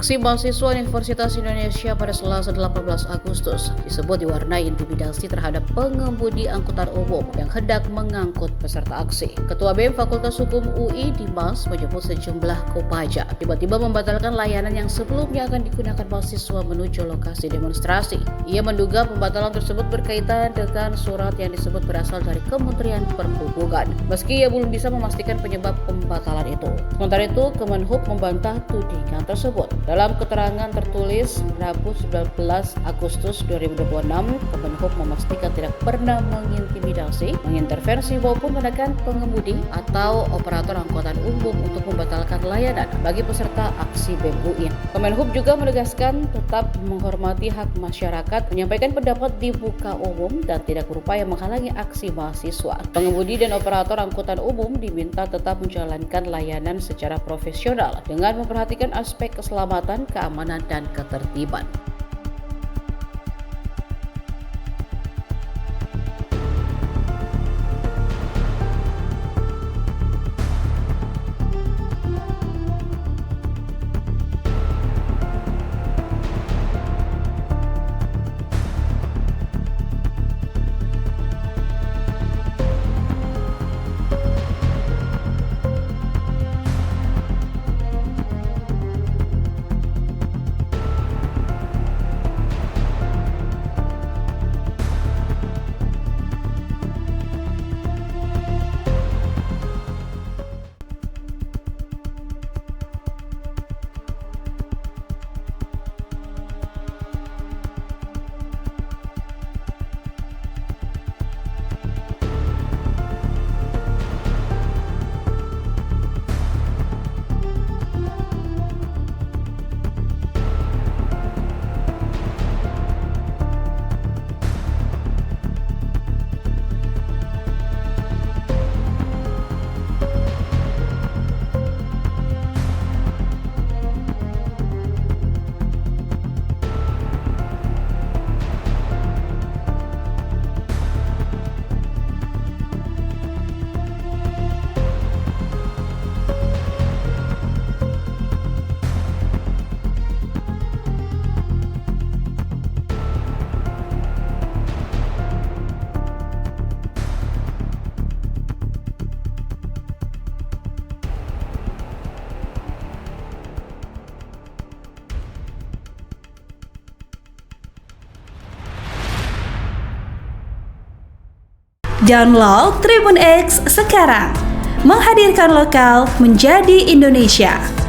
Aksi mahasiswa Universitas Indonesia pada Selasa 18 Agustus disebut diwarnai intimidasi terhadap pengemudi angkutan umum yang hendak mengangkut peserta aksi. Ketua BEM Fakultas Hukum UI Dimas menyebut sejumlah kopaja tiba-tiba membatalkan layanan yang sebelumnya akan digunakan mahasiswa menuju lokasi demonstrasi. Ia menduga pembatalan tersebut berkaitan dengan surat yang disebut berasal dari Kementerian Perhubungan. Meski ia belum bisa memastikan penyebab pembatalan itu. Sementara itu, Kemenhub membantah tudingan tersebut. Dalam keterangan tertulis Rabu 19 Agustus 2026, Kemenhub memastikan tidak pernah mengintimidasi, mengintervensi maupun menekan pengemudi atau operator angkutan umum untuk membatalkan layanan bagi peserta aksi BEM UI. Kemenhub juga menegaskan tetap menghormati hak masyarakat menyampaikan pendapat di muka umum dan tidak berupaya menghalangi aksi mahasiswa. Pengemudi dan operator angkutan umum diminta tetap menjalankan layanan secara profesional dengan memperhatikan aspek keselamatan, keamanan, dan ketertiban. Download Tribun X sekarang, menghadirkan lokal menjadi Indonesia.